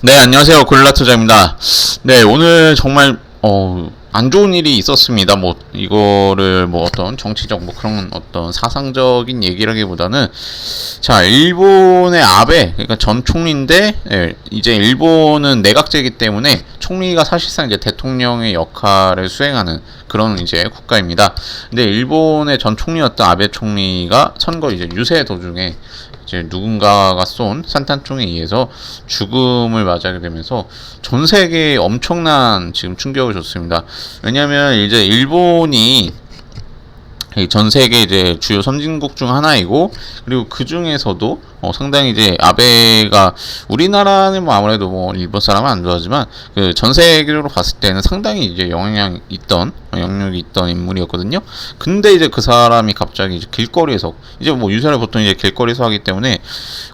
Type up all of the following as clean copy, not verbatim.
네, 안녕하세요. 고릴라 투자입니다. 네, 오늘 정말 안 좋은 일이 있었습니다. 뭐 이거를 뭐 어떤 정치적 뭐 그런 어떤 사상적인 얘기라기보다는 자, 일본의 아베 그러니까 전 총리인데 이제 일본은 내각제이기 때문에 총리가 사실상 이제 대통령의 역할을 수행하는 그런 이제 국가입니다. 근데 일본의 전 총리였던 아베 총리가 선거 이제 유세 도중에 이제 누군가가 쏜 산탄총에 의해서 죽음을 맞이하게 되면서 전 세계에 엄청난 지금 충격을 줬습니다. 왜냐하면 이제 일본이 전 세계 이제 주요 선진국 중 하나이고, 그리고 그 중에서도 상당히 이제 아베가 우리나라는 뭐 아무래도 뭐 일본 사람은 안 좋아하지만 그 전 세계적으로 봤을 때는 상당히 이제 영향력이 있던 인물이었거든요. 근데 이제 그 사람이 갑자기 이제 길거리에서 이제 뭐 유세를 보통 이제 길거리에서 하기 때문에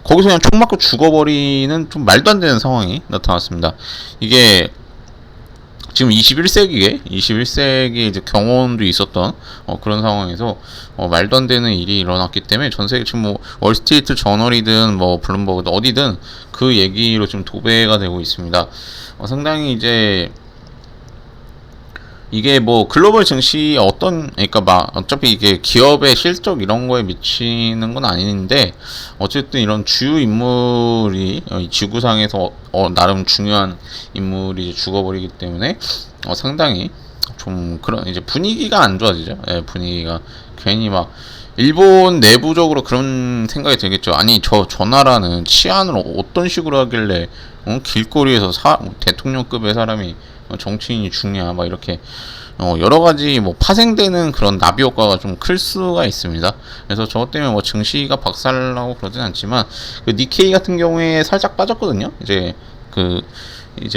거기서 그냥 총 맞고 죽어버리는 좀 말도 안 되는 상황이 나타났습니다. 이게 지금 21세기에 이제 경호원도 있었던 그런 상황에서 말도 안 되는 일이 일어났기 때문에 전 세계 지금 뭐 월스트리트 저널이든 뭐 블룸버그든 어디든 그 얘기로 지금 도배가 되고 있습니다. 상당히 이제 이게 뭐 글로벌 증시 그러니까 막 어차피 이게 기업의 실적 이런 거에 미치는 건 아닌데 어쨌든 이런 주요 인물이 이 지구상에서 나름 중요한 인물이 죽어버리기 때문에 상당히 좀 그런 이제 분위기가 안 좋아지죠. 예, 분위기가 괜히 막 일본 내부적으로 그런 생각이 들겠죠. 아니 저 나라는 치안을 어떤 식으로 하길래 길거리에서 대통령급의 사람이 정치인이 죽냐 막 이렇게 여러 가지 뭐 파생되는 그런 나비 효과가 좀 클 수가 있습니다. 그래서 저것 때문에 뭐 증시가 박살나고 그러진 않지만 그 니케이 같은 경우에 살짝 빠졌거든요. 이제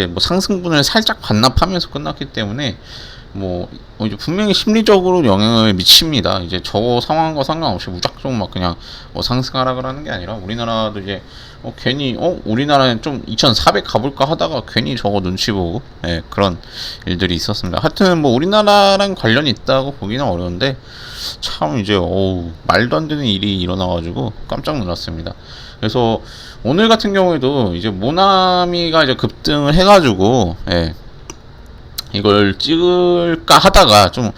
뭐 상승분을 살짝 반납하면서 끝났기 때문에 뭐 이제 분명히 심리적으로 영향을 미칩니다. 이제 저 상황과 상관없이 무작정 막 그냥 상승하라 그러는 게 아니라 우리나라도 이제 괜히 우리나라는 좀 2400 가볼까 하다가 괜히 저거 눈치 보고 그런 일들이 있었습니다. 하여튼 뭐 우리나라랑 관련이 있다고 보기는 어려운데 참 이제 말도 안 되는 일이 일어나가지고 깜짝 놀랐습니다. 그래서 오늘 같은 경우에도 이제 모나미가 이제 급등을 해가지고 이걸 찍을까 하다가 좀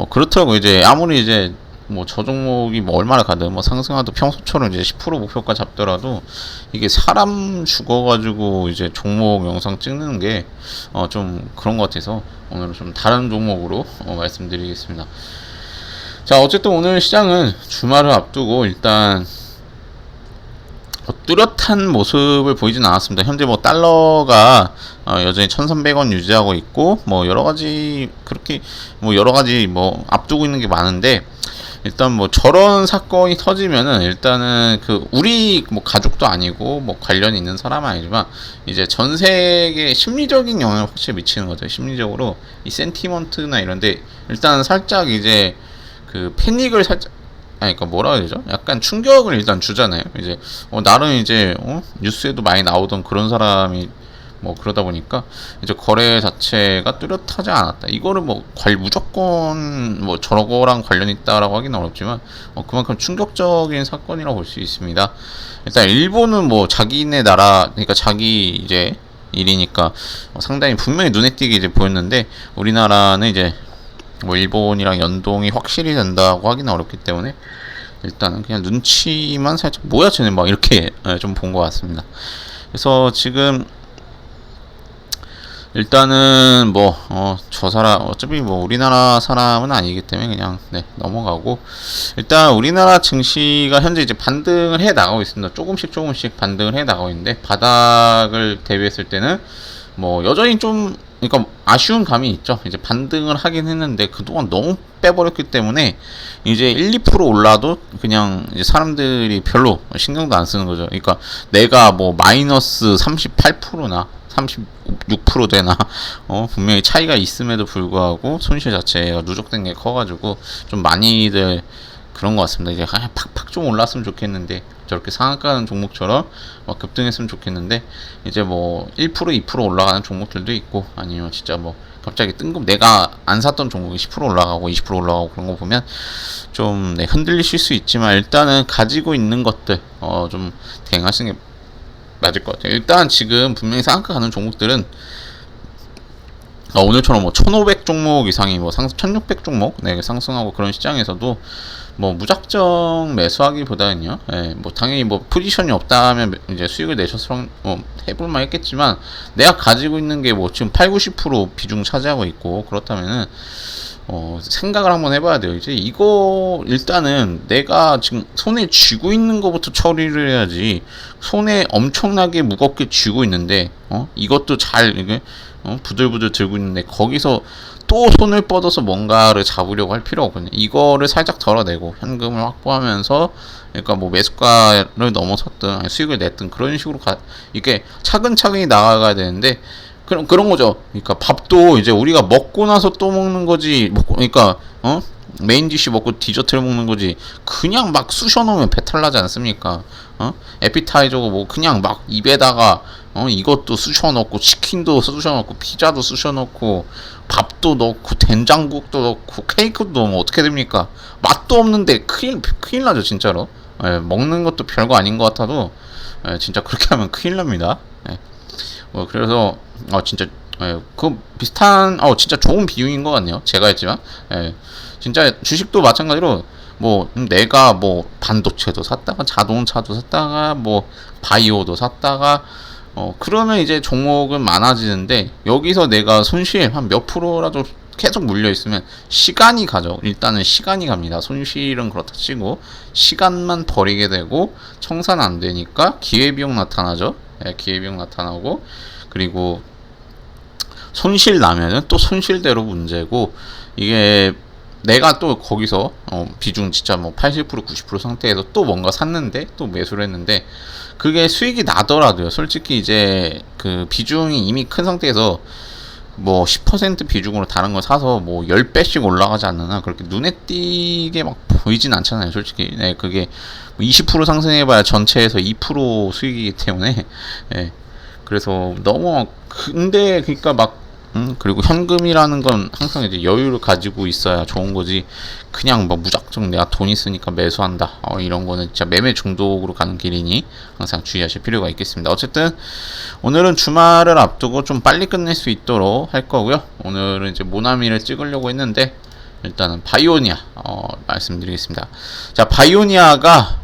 그렇더라고. 이제 아무리 이제 뭐 저 종목이 뭐 얼마나 가든 뭐 상승하도 평소처럼 이제 10% 목표가 잡더라도 이게 사람 죽어가지고 이제 종목 영상 찍는 게 좀 그런 것 같아서 오늘은 좀 다른 종목으로 말씀드리겠습니다. 자, 어쨌든 오늘 시장은 주말을 앞두고 일단 뚜렷한 모습을 보이진 않았습니다. 현재 뭐 달러가 여전히 1,300원 유지하고 있고 뭐 여러 가지 뭐 앞두고 있는 게 많은데 일단 뭐 저런 사건이 터지면은 일단은 그 우리 뭐 가족도 아니고 뭐 관련 있는 사람은 아니지만 이제 전 세계 심리적인 영향을 확실히 미치는 거죠. 심리적으로 이 센티먼트나 이런데 일단 살짝 이제 그 패닉을 살짝 그러니까 뭐라 해야 되죠? 약간 충격을 일단 주잖아요. 이제 나름 이제 뉴스에도 많이 나오던 그런 사람이 뭐 그러다 보니까 이제 거래 자체가 뚜렷하지 않았다. 이거를 뭐 무조건 뭐 저거랑 관련 있다라고 하기는 어렵지만 그만큼 충격적인 사건이라고 볼 수 있습니다. 일단 일본은 뭐 자기네 나라 그러니까 자기 이제 일이니까 상당히 분명히 눈에 띄게 이제 보였는데 우리나라는 이제 뭐 일본이랑 연동이 확실히 된다고 하기는 어렵기 때문에 일단은 그냥 눈치만 살짝 뭐야 쟤는 막 이렇게 좀 본 것 같습니다. 그래서 지금 일단은 뭐 저 사람 어차피 뭐 우리나라 사람은 아니기 때문에 그냥 넘어가고 일단 우리나라 증시가 현재 이제 반등을 해 나가고 있습니다. 조금씩 반등을 해 나가고 있는데 바닥을 대비했을 때는 뭐 여전히 좀 그러니까 아쉬운 감이 있죠. 이제 반등을 하긴 했는데 그동안 너무 빼버렸기 때문에 이제 1~2% 올라도 그냥 이제 사람들이 별로 신경도 안 쓰는 거죠. 그러니까 내가 뭐 마이너스 38%나 36% 되나 분명히 차이가 있음에도 불구하고 손실 자체가 누적된 게 커가지고 좀 많이들 그런 것 같습니다. 이제 팍팍 좀 올랐으면 좋겠는데 저렇게 상한가는 종목처럼 급등했으면 좋겠는데 이제 뭐 1% 2% 올라가는 종목들도 있고 아니면 진짜 뭐 갑자기 뜬금 내가 안 샀던 종목이 10% 올라가고 20% 올라가고 그런 거 보면 좀 흔들리실 수 있지만 일단은 가지고 있는 것들 좀 대응하시는 게 맞을 것 같아요. 일단 지금 분명히 상한가 가는 종목들은 오늘처럼 뭐 1500 종목 이상이 뭐 1600 종목 네, 상승하고 그런 시장에서도 뭐 무작정 매수하기보다는요, 예, 뭐 당연히 뭐 포지션이 없다면 이제 수익을 내셔서 해볼만 했겠지만, 내가 가지고 있는 게 뭐 지금 8, 90% 비중 차지하고 있고 그렇다면은 생각을 한번 해봐야 돼요. 이제 이거 일단은 내가 지금 손에 쥐고 있는 것부터 처리를 해야지. 손에 엄청나게 무겁게 쥐고 있는데 이것도 잘 이게 부들부들 들고 있는데 거기서 또 손을 뻗어서 뭔가를 잡으려고 할 필요 없거든요. 이거를 살짝 덜어내고 현금을 확보하면서, 그러니까 뭐 매수가를 넘어섰든 아니 수익을 냈든 그런 식으로 이게 차근차근히 나아가야 되는데, 그런 거죠. 그러니까 밥도 이제 우리가 먹고 나서 또 먹는 거지. 그러니까 메인 디시 먹고 디저트를 먹는 거지. 그냥 막 쑤셔 놓으면 배탈 나지 않습니까? 에피타이저고 뭐 그냥 막 입에다가 이것도 쑤셔 넣고 치킨도 쑤셔 넣고 피자도 쑤셔 넣고 밥도 넣고 된장국도 넣고 케이크도 넣으면 어떻게 됩니까? 맛도 없는데 큰일 나죠, 진짜로. 예, 먹는 것도 별거 아닌 것 같아도 진짜 그렇게 하면 큰일 납니다. 예. 그래서 진짜 그 비슷한 진짜 좋은 비유인 것 같네요. 제가 했지만 진짜 주식도 마찬가지로 뭐 내가 뭐 반도체도 샀다가 자동차도 샀다가 뭐 바이오도 샀다가 그러면 이제 종목은 많아지는데, 여기서 내가 손실 한 몇 프로라도 계속 물려 있으면 시간이 가죠. 일단은 시간이 갑니다. 손실은 그렇다 치고 시간만 버리게 되고 청산 안 되니까 기회비용 나타나죠. 기회비용 나타나고, 그리고 손실 나면은 또 손실대로 문제고, 이게 내가 또 거기서 비중 진짜 뭐 80% 90% 상태에서 또 뭔가 샀는데 또 매수를 했는데 그게 수익이 나더라도요. 솔직히 이제 그 비중이 이미 큰 상태에서 뭐 10% 비중으로 다른 거 사서 뭐 10배씩 올라가지 않는 한 그렇게 눈에 띄게 막 보이진 않잖아요, 솔직히. 네, 그게 20% 상승해봐야 전체에서 2% 수익이기 때문에. 네, 그래서 너무 근데 그러니까 막 그리고 현금이라는 건 항상 이제 여유를 가지고 있어야 좋은 거지. 그냥 뭐 무작정 내가 돈 있으니까 매수한다. 이런 거는 진짜 매매 중독으로 가는 길이니 항상 주의하실 필요가 있겠습니다. 어쨌든 오늘은 주말을 앞두고 좀 빨리 끝낼 수 있도록 할 거고요. 오늘은 이제 모나미를 찍으려고 했는데 일단은 바이오니아 말씀드리겠습니다. 자, 바이오니아가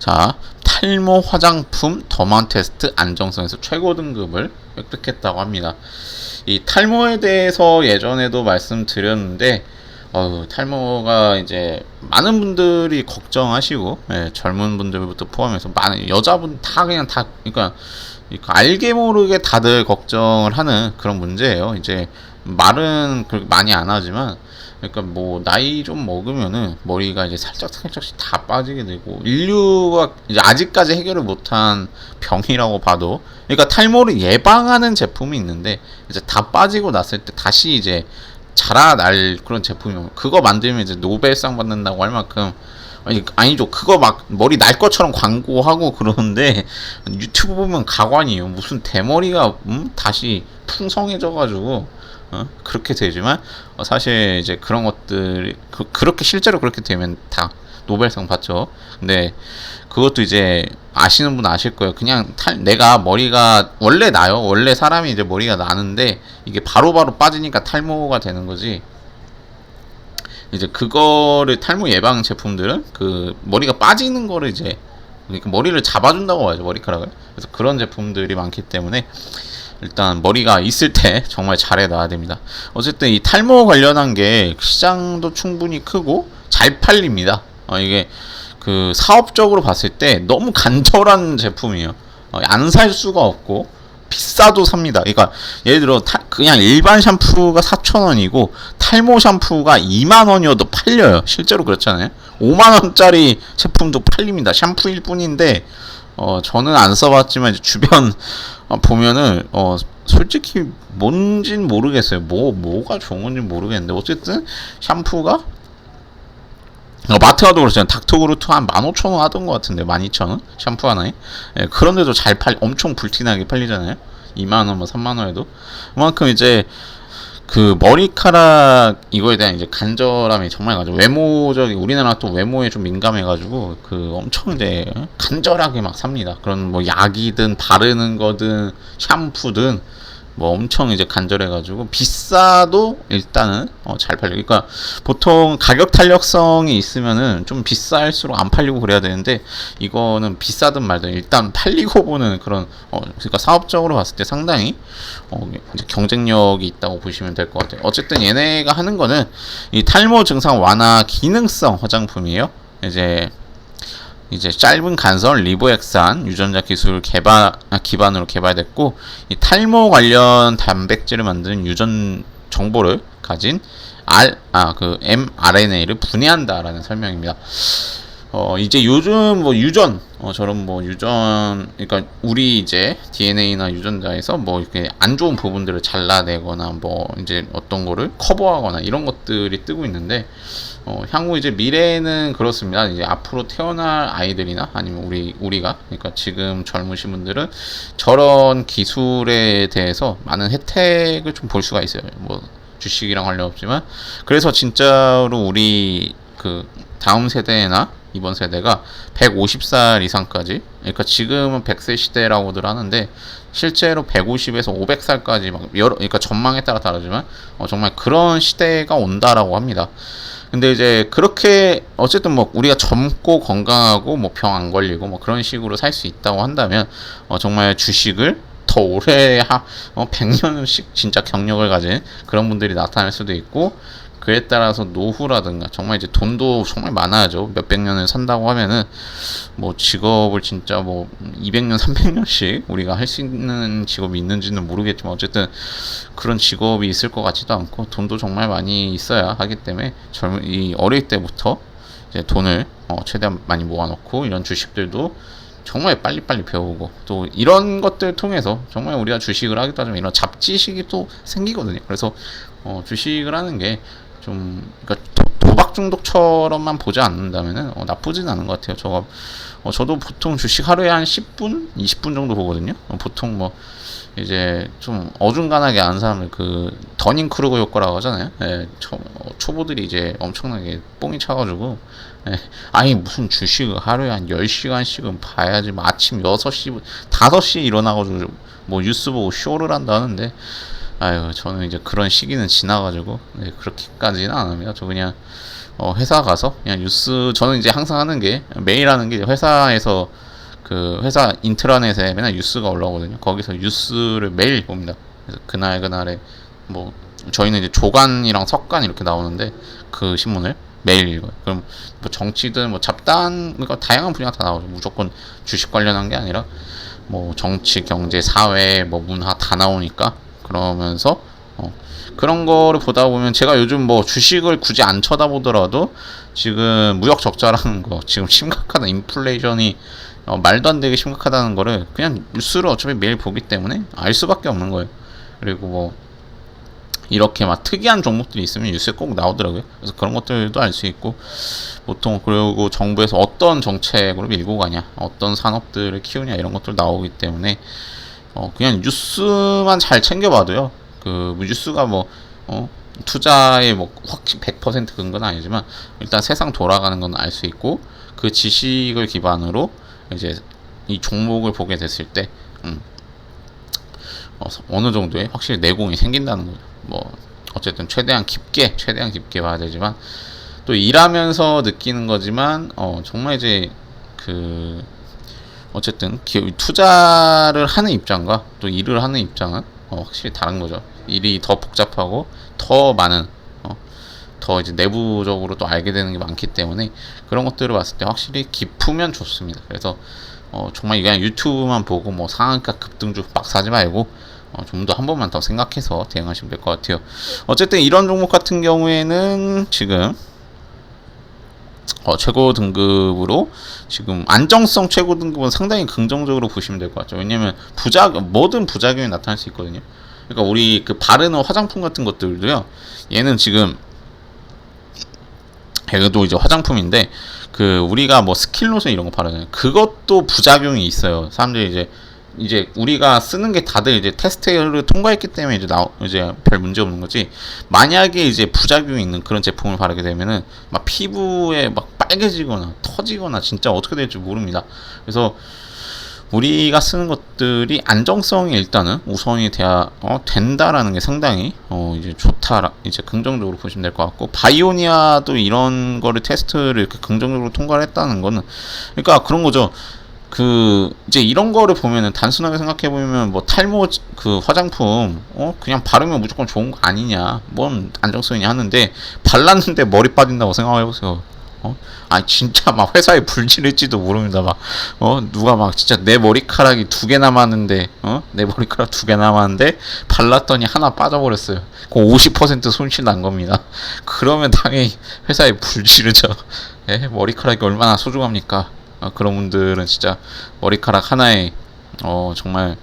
자, 탈모 화장품 더만 테스트 안정성에서 최고 등급을 획득했다고 합니다. 이 탈모에 대해서 예전에도 말씀드렸는데 탈모가 이제 많은 분들이 걱정하시고, 젊은 분들부터 포함해서 많은 여자분 다 그냥 다 그러니까 알게 모르게 다들 걱정을 하는 그런 문제예요. 이제 말은 그렇게 많이 안 하지만, 그러니까 뭐 나이 좀 먹으면은 머리가 이제 살짝씩 다 빠지게 되고, 인류가 이제 아직까지 해결을 못한 병이라고 봐도, 그러니까 탈모를 예방하는 제품이 있는데 이제 다 빠지고 났을 때 다시 이제 자라날 그런 제품이면 그거 만들면 이제 노벨상 받는다고 할 만큼, 아니죠. 그거 막 머리 날 것처럼 광고하고 그러는데 유튜브 보면 가관이에요. 무슨 대머리가 다시 풍성해져가지고 그렇게 되지만 사실 이제 그런 것들이 그렇게 실제로 그렇게 되면 다 노벨상 받죠. 근데 그것도 이제 아시는 분 아실 거예요. 그냥 내가 머리가 원래 나요. 원래 사람이 이제 머리가 나는데 이게 바로바로 빠지니까 탈모가 되는 거지. 이제 그거를 탈모 예방 제품들은 그 머리가 빠지는 거를 이제 그러니까 머리를 잡아준다고 하죠, 머리카락을. 그래서 그런 제품들이 많기 때문에 일단 머리가 있을 때 정말 잘해 놔야 됩니다. 어쨌든 이 탈모 관련한 게 시장도 충분히 크고 잘 팔립니다. 이게 그 사업적으로 봤을 때 너무 간절한 제품이에요. 안 살 수가 없고 비싸도 삽니다. 그러니까 예를 들어 그냥 일반 샴푸가 4,000원이고 탈모 샴푸가 2만원이어도 팔려요. 실제로 그렇잖아요. 5만원짜리 제품도 팔립니다. 샴푸일 뿐인데 저는 안 써봤지만 이제 주변 보면은 솔직히 뭔진 모르겠어요. 뭐가 좋은 건지 모르겠는데 어쨌든 샴푸가 마트 가도 그렇잖아요. 닥터그루트 한 15,000원 하던 것 같은데 12,000원 샴푸 하나에. 그런데도 엄청 불티나게 팔리잖아요. 2만원, 3만원에도. 그만큼 이제 그 머리카락 이거에 대한 이제 간절함이 정말 가죠. 외모적인 우리나라 또 외모에 좀 민감해가지고 그 엄청 이제 간절하게 막 삽니다. 그런 뭐 약이든 바르는 거든 샴푸든 뭐 엄청 이제 간절해가지고 비싸도 일단은 잘 팔려. 그러니까 보통 가격 탄력성이 있으면은 좀 비쌀수록 안 팔리고 그래야 되는데 이거는 비싸든 말든 일단 팔리고 보는 그런 그러니까 사업적으로 봤을 때 상당히 이제 경쟁력이 있다고 보시면 될 것 같아요. 어쨌든 얘네가 하는 거는 이 탈모 증상 완화 기능성 화장품이에요. 이제 짧은 간선 리보엑산 유전자 기술 기반으로 개발됐고 이 탈모 관련 단백질을 만드는 유전 정보를 가진 mRNA를 분해한다라는 설명입니다. 이제 요즘 뭐 저런 뭐 그러니까 우리 이제 DNA나 유전자에서 뭐 이렇게 안 좋은 부분들을 잘라내거나 뭐 이제 어떤 거를 커버하거나 이런 것들이 뜨고 있는데, 향후 이제 미래는 그렇습니다. 이제 앞으로 태어날 아이들이나 아니면 우리가 그러니까 지금 젊으신 분들은 저런 기술에 대해서 많은 혜택을 좀 볼 수가 있어요. 뭐 주식이랑 관련 없지만, 그래서 진짜로 우리 그 다음 세대나 이번 세대가 150살 이상까지, 그러니까 지금은 100세 시대라고들 하는데 실제로 150에서 500살까지 막 그러니까 전망에 따라 다르지만 정말 그런 시대가 온다라고 합니다. 근데 이제 그렇게 어쨌든 뭐 우리가 젊고 건강하고 뭐 병 안 걸리고 뭐 그런 식으로 살 수 있다고 한다면 정말 주식을 더 오래 100년씩 진짜 경력을 가진 그런 분들이 나타날 수도 있고, 그에 따라서 노후라든가 정말 이제 돈도 정말 많아야죠. 몇백 년을 산다고 하면은 뭐 직업을 진짜 뭐 200년, 300년씩 우리가 할 수 있는 직업이 있는지는 모르겠지만 어쨌든 그런 직업이 있을 것 같지도 않고 돈도 정말 많이 있어야 하기 때문에 어릴 때부터 이제 돈을 최대한 많이 모아놓고 이런 주식들도 정말 빨리빨리 배우고, 또 이런 것들 통해서 정말 우리가 주식을 하겠다 하면 이런 잡지식이 또 생기거든요. 그래서 주식을 하는 게 좀 그러니까 도박 중독처럼만 보지 않는다면은 나쁘진 않은 것 같아요. 저도 보통 주식 하루에 한 10분, 20분 정도 보거든요. 보통 뭐 이제 좀 어중간하게 아는 사람을 그 더닝 크루거 효과라고 하잖아요. 예, 초보들이 이제 엄청나게 뽕이 차가지고, 예, 아니 무슨 주식을 하루에 한 10시간씩은 봐야지 뭐 아침 6시, 5시에 일어나가지고 뭐 뉴스 보고 쇼를 한다는데, 아유 저는 이제 그런 시기는 지나가지고 그렇게까지는 안 합니다. 저 그냥 회사 가서 그냥 뉴스, 저는 이제 항상 하는 게 매일 하는 게 회사에서 그 회사 인트라넷에 맨날 뉴스가 올라오거든요. 거기서 뉴스를 매일 봅니다. 그래서 그날에 뭐 저희는 이제 조간이랑 석간 이렇게 나오는데 그 신문을 매일 읽어요. 그럼 뭐 정치든 뭐 잡단, 그러니까 다양한 분야가 다 나오죠. 무조건 주식 관련한 게 아니라 뭐 정치, 경제, 사회, 뭐 문화 다 나오니까, 그러면서 그런 거를 보다 보면 제가 요즘 뭐 주식을 굳이 안 쳐다보더라도 지금 무역 적자라는 거, 지금 심각하다 인플레이션이 말도 안 되게 심각하다는 거를 그냥 뉴스를 어차피 매일 보기 때문에 알 수밖에 없는 거예요. 그리고 뭐 이렇게 막 특이한 종목들이 있으면 뉴스에 꼭 나오더라고요. 그래서 그런 것들도 알 수 있고, 보통 그리고 정부에서 어떤 정책으로 밀고 가냐, 어떤 산업들을 키우냐 이런 것들 나오기 때문에 그냥 뉴스만 잘 챙겨봐도요. 그 뉴스가 뭐 투자에 뭐 확실히 100% 근거는 아니지만 일단 세상 돌아가는 건 알 수 있고, 그 지식을 기반으로 이제 이 종목을 보게 됐을 때 어느 정도의 확실히 내공이 생긴다는 거죠. 뭐 어쨌든 최대한 깊게 봐야 되지만, 또 일하면서 느끼는 거지만 정말 이제 그 어쨌든 투자를 하는 입장과 또 일을 하는 입장은 확실히 다른 거죠. 일이 더 복잡하고 더 많은 더 이제 내부적으로 또 알게 되는 게 많기 때문에 그런 것들을 봤을 때 확실히 깊으면 좋습니다. 그래서 정말 그냥 유튜브만 보고 뭐 상한가 급등주 막 사지 말고 좀 더 한 번만 더 생각해서 대응하시면 될 것 같아요. 어쨌든 이런 종목 같은 경우에는 지금 최고 등급으로 지금 안정성 최고 등급은 상당히 긍정적으로 보시면 될 것 같죠. 왜냐면 모든 부작용이 나타날 수 있거든요. 그러니까 우리 그 바르는 화장품 같은 것들도요. 얘는 지금 얘도 이제 화장품인데 그 우리가 뭐 스킨로션 이런 거 바르잖아요. 그것도 부작용이 있어요. 사람들이 이제 이제 우리가 쓰는 게 다들 이제 테스트를 통과했기 때문에 이제 별 문제 없는 거지. 만약에 이제 부작용이 있는 그런 제품을 바르게 되면은 막 피부에 막 빨개지거나 터지거나 진짜 어떻게 될지 모릅니다. 그래서 우리가 쓰는 것들이 안정성이 일단은 우선이 된다라는 게 상당히 이제 좋다, 이제 긍정적으로 보시면 될 것 같고, 바이오니아도 이런 거를 테스트를 이렇게 긍정적으로 통과를 했다는 거는, 그러니까 그런 거죠. 이제 이런 거를 보면은 단순하게 생각해 보면 뭐 탈모 그 화장품 그냥 바르면 무조건 좋은 거 아니냐, 뭔 안정성이냐 하는데, 발랐는데 머리 빠진다고 생각해 보세요. 진짜 막 회사에 불질일지도 모릅니다. 막, 누가 막 진짜 내 머리카락이 2개 남았는데, 내 머리카락 2개 남았는데, 발랐더니 하나 빠져버렸어요. 그 50% 손실 난 겁니다. 그러면 당연히 회사에 불지르죠. 예? 머리카락이 얼마나 소중합니까? 그런 분들은 진짜 머리카락 하나에, 정말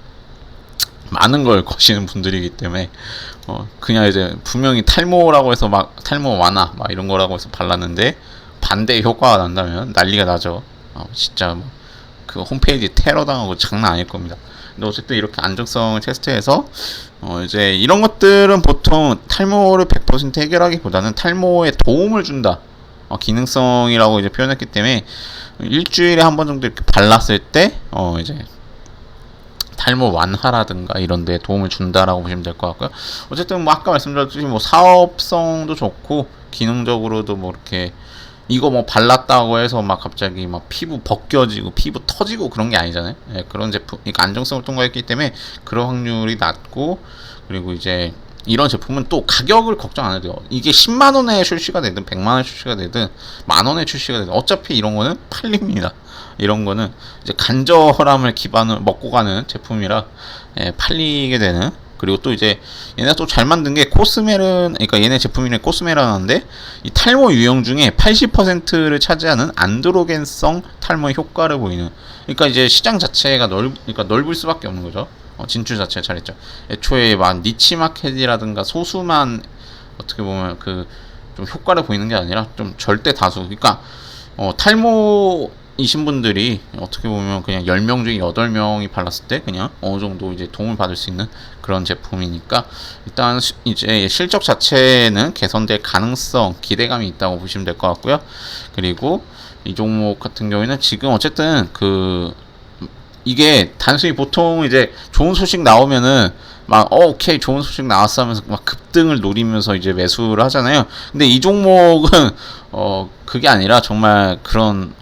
많은 걸 거시는 분들이기 때문에, 그냥 이제 분명히 탈모라고 해서 막 탈모 완화, 막 이런 거라고 해서 발랐는데, 반대의 효과가 난다면 난리가 나죠. 진짜 그 홈페이지 테러 당하고 장난 아닐 겁니다. 근데 어쨌든 이렇게 안정성을 테스트해서 이제 이런 것들은 보통 탈모를 100% 해결하기보다는 탈모에 도움을 준다, 기능성이라고 이제 표현했기 때문에 일주일에 한 번 정도 이렇게 발랐을 때 이제 탈모 완화라든가 이런 데 도움을 준다라고 보시면 될 것 같고요. 어쨌든 뭐 아까 말씀드렸듯이 뭐 사업성도 좋고 기능적으로도 뭐 이렇게 이거 뭐 발랐다고 해서 막 갑자기 막 피부 벗겨지고 피부 터지고 그런 게 아니잖아요. 예, 그런 제품, 그러니까 안정성을 통과했기 때문에 그런 확률이 낮고, 그리고 이제 이런 제품은 또 가격을 걱정 안 해도 돼요. 이게 10만 원에 출시가 되든 100만 원에 출시가 되든 만 원에 출시가 되든 어차피 이런 거는 팔립니다. 이런 거는 이제 간절함을 기반으로 먹고 가는 제품이라 팔리게 되는. 그리고 또 이제 얘네가 또 잘 만든 게 코스메른, 그러니까 얘네 제품 이름이 코스메라는데 이 탈모 유형 중에 80%를 차지하는 안드로겐성 탈모 효과를 보이는. 그러니까 이제 시장 자체가 그러니까 넓을 수밖에 없는 거죠. 진출 자체가 잘했죠. 애초에 막 니치 마켓이라든가 소수만 어떻게 보면 좀 효과를 보이는 게 아니라 좀 절대 다수. 그러니까 탈모이신 분들이 어떻게 보면 그냥 10명 중에 8명이 발랐을 때 그냥 어느 정도 이제 도움을 받을 수 있는 그런 제품이니까, 일단 이제 실적 자체는 개선될 가능성, 기대감이 있다고 보시면 될 것 같고요. 그리고 이 종목 같은 경우에는 지금 어쨌든 이게 단순히 보통 이제 좋은 소식 나오면은 막 오케이 좋은 소식 나왔어 하면서 막 급등을 노리면서 이제 매수를 하잖아요. 근데 이 종목은 그게 아니라 정말 그런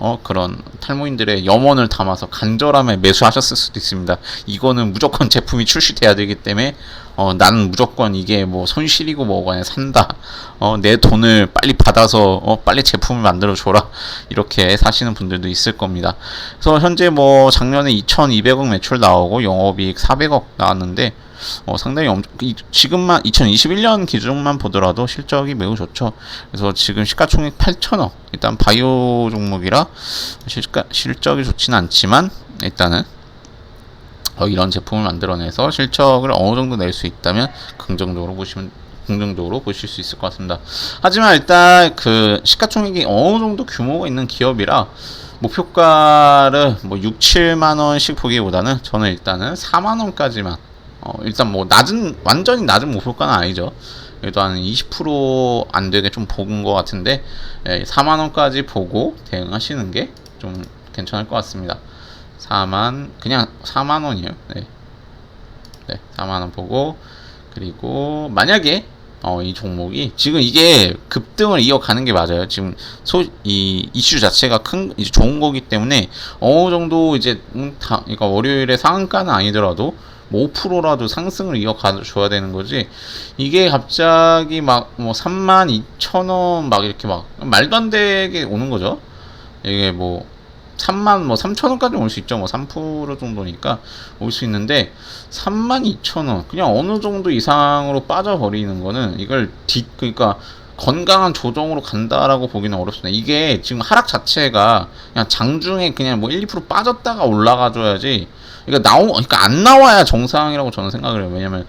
탈모인들의 염원을 담아서 간절함에 매수하셨을 수도 있습니다. 이거는 무조건 제품이 출시돼야 되기 때문에 나는 무조건 이게 뭐 손실이고 뭐가 아니라 산다. 내 돈을 빨리 받아서 빨리 제품을 만들어 줘라. 이렇게 사시는 분들도 있을 겁니다. 그래서 현재 뭐 작년에 2,200억 매출 나오고 영업이익 400억 나왔는데 상당히 지금만 2021년 기준만 보더라도 실적이 매우 좋죠. 그래서 지금 시가총액 8천억. 일단 바이오 종목이라 실적이 좋지는 않지만 일단은 이런 제품을 만들어내서 실적을 어느 정도 낼 수 있다면 긍정적으로 보실 수 있을 것 같습니다. 하지만 일단 시가총액이 어느 정도 규모가 있는 기업이라 목표가를 뭐 6, 7만 원씩 보기보다는 저는 일단은 4만 원까지만 일단 뭐 완전히 낮은 목표가는 아니죠. 그래도 한 20% 안 되게 좀 본 것 같은데 4만 원까지 보고 대응하시는 게 좀 괜찮을 것 같습니다. 그냥 4만 원이에요. 네, 4만 원 보고, 그리고 만약에 이 종목이 지금 이게 급등을 이어가는 게 맞아요. 지금 이 이슈 자체가 이제 좋은 거기 때문에 어느 정도 이제 그러니까 월요일에 상한가는 아니더라도 5%라도 상승을 이어가줘야 되는 거지. 이게 갑자기 막 뭐 32,000원 막 이렇게 막 말도 안 되게 오는 거죠. 이게 뭐 3,000원까지 올 수 있죠. 뭐 3% 정도니까 올 수 있는데 32,000원 그냥 어느 정도 이상으로 빠져버리는 거는 이걸 그러니까 건강한 조정으로 간다라고 보기는 어렵습니다. 이게 지금 하락 자체가 그냥 장중에 그냥 뭐 1, 2% 빠졌다가 올라가줘야지. 그러니까 안 나와야 정상이라고 저는 생각을 해요. 왜냐면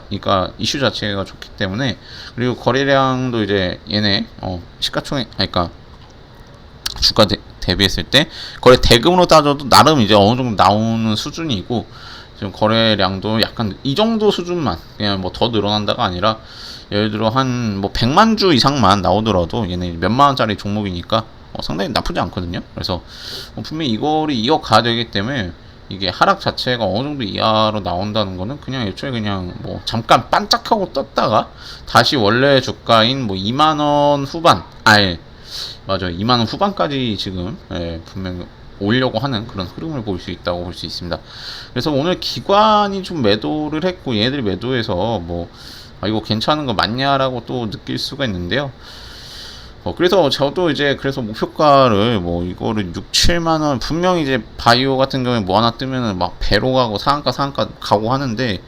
그러니까 이슈 자체가 좋기 때문에. 그리고 거래량도 이제 얘네 시가총액, 그러니까 주가 대비했을 때 거래 대금으로 따져도 나름 이제 어느 정도 나오는 수준이고, 지금 거래량도 약간 이 정도 수준만, 그냥 뭐 더 늘어난다가 아니라 예를 들어 한 뭐 100만 주 이상만 나오더라도 얘네 몇만 원짜리 종목이니까 상당히 나쁘지 않거든요. 그래서 분명히 이거를 이어가야 되기 때문에 이게 하락 자체가 어느 정도 이하로 나온다는 거는 그냥 애초에 그냥 뭐 잠깐 반짝하고 떴다가 다시 원래 주가인 뭐 2만 원 후반, 맞아요, 2만 원 후반까지 지금 분명히 오려고 하는 그런 흐름을 볼 수 있다고 볼 수 있습니다. 그래서 오늘 기관이 좀 매도를 했고 얘네들이 매도해서 뭐 이거 괜찮은 거 맞냐라고 또 느낄 수가 있는데요. 그래서 저도 이제 그래서 목표가를 뭐 이거를 6, 7만 원, 분명히 이제 바이오 같은 경우에 뭐 하나 뜨면은 막 배로 가고 상한가 가고 하는데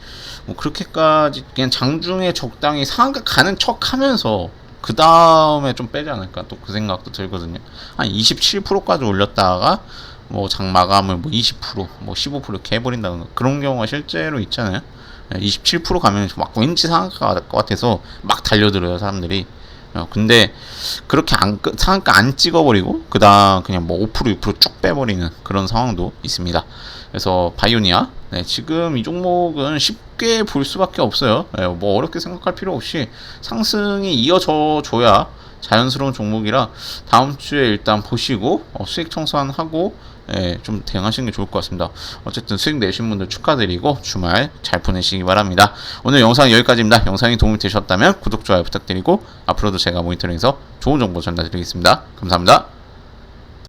뭐 그렇게까지 그냥 장중에 적당히 상한가 가는 척 하면서 그 다음에 좀 빼지 않을까 또 그 생각도 들거든요. 한 27%까지 올렸다가 뭐 장 마감을 뭐 20%, 뭐 15% 이렇게 해버린다던가 그런 경우가 실제로 있잖아요. 27% 가면 막 왠지 상한가가 될 것 같아서 막 달려들어요 사람들이. 근데 그렇게 상한가 안 찍어버리고 그 다음 그냥 뭐 5% 6%쭉 빼버리는 그런 상황도 있습니다. 그래서 바이오니아, 지금 이 종목은 쉽게 볼 수밖에 없어요. 뭐 어렵게 생각할 필요 없이 상승이 이어져 줘야 자연스러운 종목이라 다음 주에 일단 보시고 수익 청산하고 좀 대응하시는 게 좋을 것 같습니다. 어쨌든 수익 내신 분들 축하드리고 주말 잘 보내시기 바랍니다. 오늘 영상 여기까지입니다. 영상이 도움이 되셨다면 구독, 좋아요 부탁드리고 앞으로도 제가 모니터링해서 좋은 정보 전달드리겠습니다. 감사합니다.